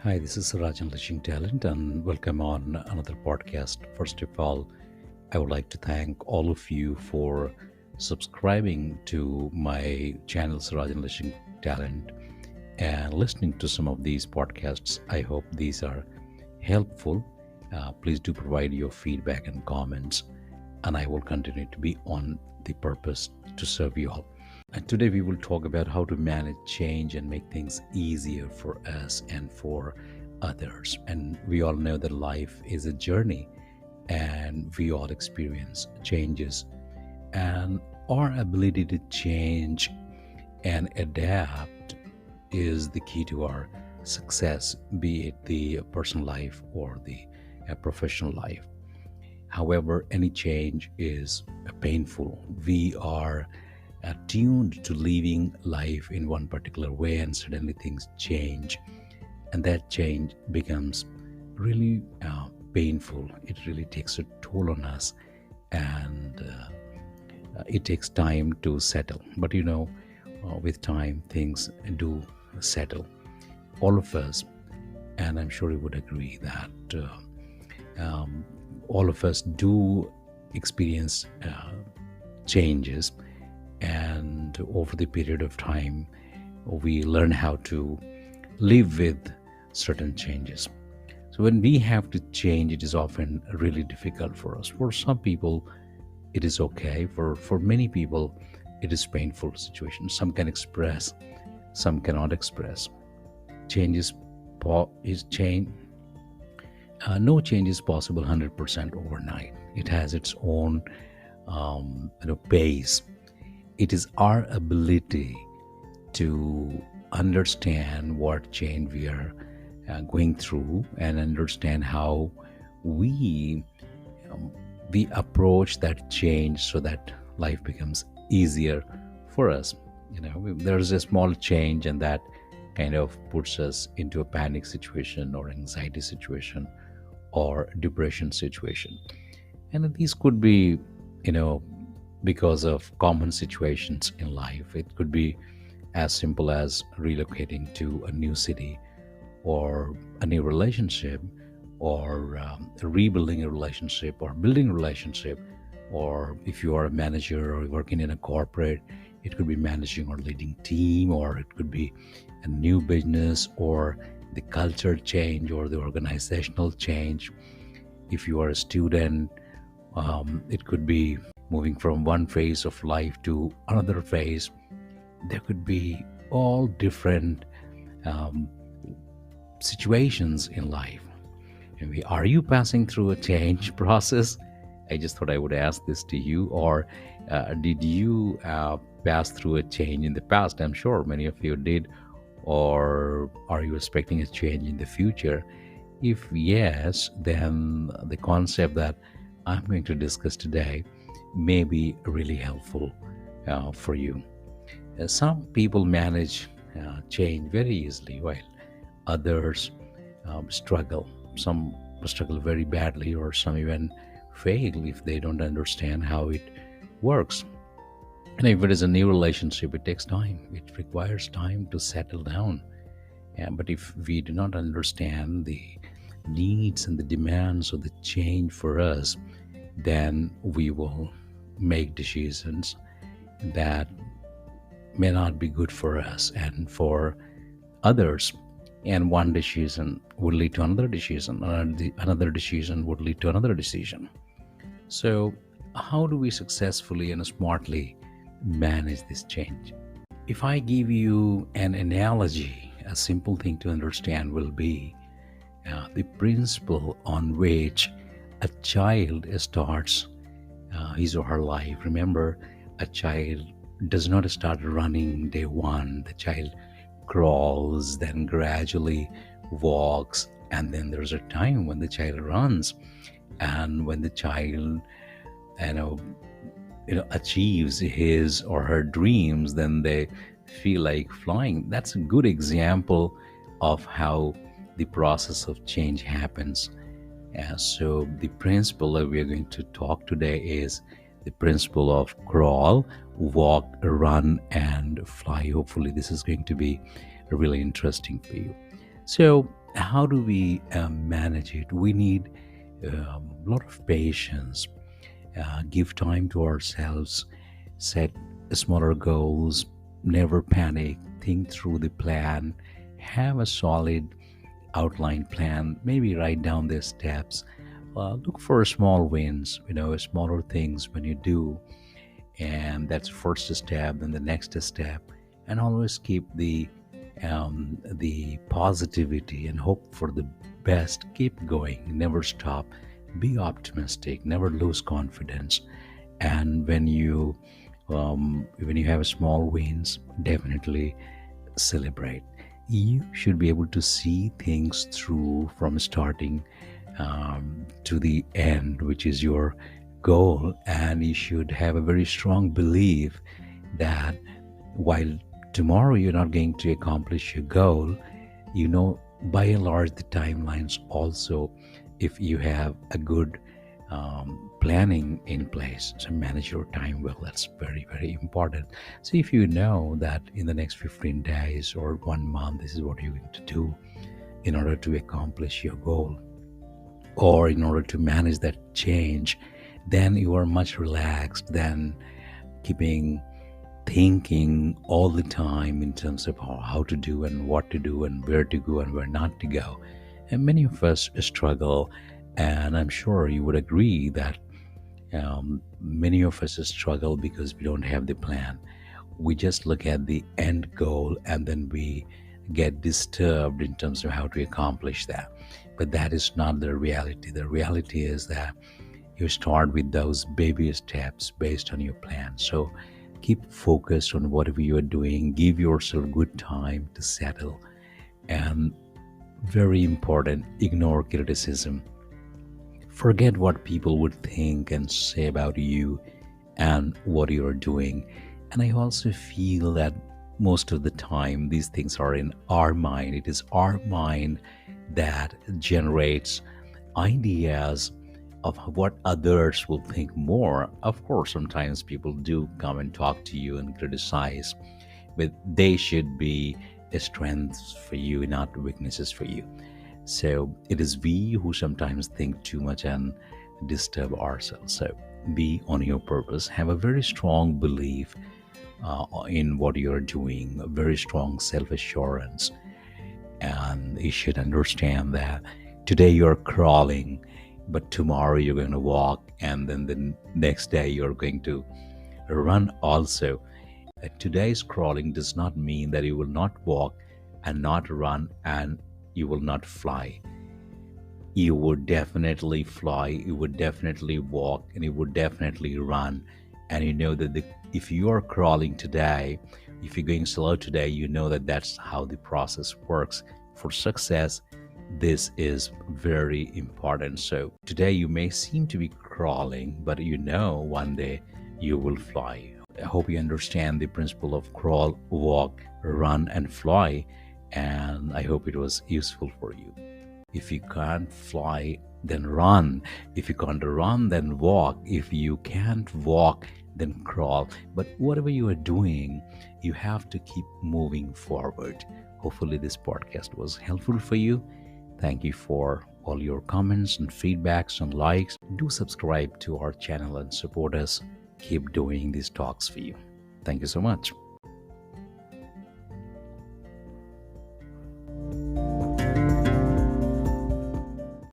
Hi, this is Raj Unleashing Talent, and welcome on another podcast. First of all, I would like to thank all of you for subscribing to my channel, Raj Unleashing Talent, and listening to some of these podcasts. I hope these are helpful. Please do provide your feedback and comments, and I will continue to be on the purpose to serve you all. And today we will talk about how to manage change and make things easier for us and for others. And we all know that life is a journey and we all experience changes. And our ability to change and adapt is the key to our success, be it the personal life or the professional life. However, any change is painful. We are attuned to living life in one particular way, and suddenly things change, and that change becomes really painful. It really takes a toll on us, and it takes time to settle. But with time, things do settle. All of us, and I'm sure you would agree that all of us do experience changes, and over the period of time we learn how to live with certain changes. So when we have to change, it is often really difficult for us. For some people it is okay. For many people it is painful situation. Some can express, some cannot express. Change is change. No change is possible 100% overnight. It has its own pace. It is our ability to understand what change we are going through, and understand how we um, we approach that change so that life becomes easier for us. There's a small change, and that kind of puts us into a panic situation or anxiety situation or depression situation. And these could be, you know, because of common situations in life. It could be as simple as relocating to a new city, or a new relationship, or rebuilding a relationship, or building a relationship. Or if you are a manager or working in a corporate, it could be managing or leading team, or it could be a new business, or the culture change, or the organizational change. If you are a student, it could be moving from one phase of life to another phase. There could be all different um, situations in life. Are you passing through a change process? I just thought I would ask this to you. Or did you pass through a change in the past? I'm sure many of you did. Or are you expecting a change in the future? If yes, then the concept that I'm going to discuss today may be really helpful for you. Some people manage change very easily, while others struggle. Some struggle very badly, or some even fail if they don't understand how it works. And if it is a new relationship, it takes time. It requires time to settle down. But if we do not understand the needs and the demands of the change for us, then we will make decisions that may not be good for us and for others. And one decision would lead to another decision, another decision would lead to another decision. So, how do we successfully and smartly manage this change? If I give you an analogy, a simple thing to understand will be the principle on which a child starts his or her life. Remember, a child does not start running day one. The child crawls, then gradually walks, and then there's a time when the child runs. And when the child, you know, achieves his or her dreams, then they feel like flying. That's a good example of how the process of change happens. So the principle that we are going to talk today is the principle of crawl, walk, run, and fly. Hopefully this is going to be really interesting for you. So how do we manage it? We need a lot of patience, give time to ourselves, set smaller goals, never panic, think through the plan, have a solid outline plan, maybe write down the steps. Look for small wins, smaller things when you do, and that's first step, then the next step, and always keep the positivity and hope for the best. Keep going, never stop, be optimistic, never lose confidence. And when you have small wins, definitely celebrate. You should be able to see things through from starting to the end, which is your goal, and you should have a very strong belief that while tomorrow you're not going to accomplish your goal, by and large the timelines also, if you have a good planning in place, so manage your time well. That's very, very important. So if you know that in the next 15 days or 1 month, this is what you're going to do in order to accomplish your goal, or in order to manage that change, then you are much relaxed than keeping thinking all the time in terms of how to do and what to do and where to go and where not to go. And many of us struggle, and I'm sure you would agree that many of us struggle because we don't have the plan. We just look at the end goal and then we get disturbed in terms of how to accomplish that. But that is not the reality. The reality is that you start with those baby steps based on your plan. So keep focused on whatever you are doing, give yourself good time to settle, and very important, ignore criticism. Forget what people would think and say about you and what you are doing. And I also feel that most of the time these things are in our mind. It is our mind that generates ideas of what others will think more. Of course, sometimes people do come and talk to you and criticize, but they should be strengths for you, not weaknesses for you. So it is we who sometimes think too much and disturb ourselves. So be on your purpose, have a very strong belief in what you're doing, a very strong self assurance. And you should understand that today you're crawling, but tomorrow you're going to walk, and then the next day you're going to run also. Today's crawling does not mean that you will not walk and not run and you will not fly. You would definitely fly, you would definitely walk, and you would definitely run. And you know that if you are crawling today, if you're going slow today, you know that that's how the process works. For success, this is very important. So today you may seem to be crawling, but one day you will fly. I hope you understand the principle of crawl, walk, run, and fly, and I hope it was useful for you. If you can't fly, then run. If you can't run, then walk. If you can't walk, then crawl. But whatever you are doing, you have to keep moving forward. Hopefully, this podcast was helpful for you. Thank you for all your comments and feedbacks and likes. Do subscribe to our channel and support us. Keep doing these talks for you. Thank you so much.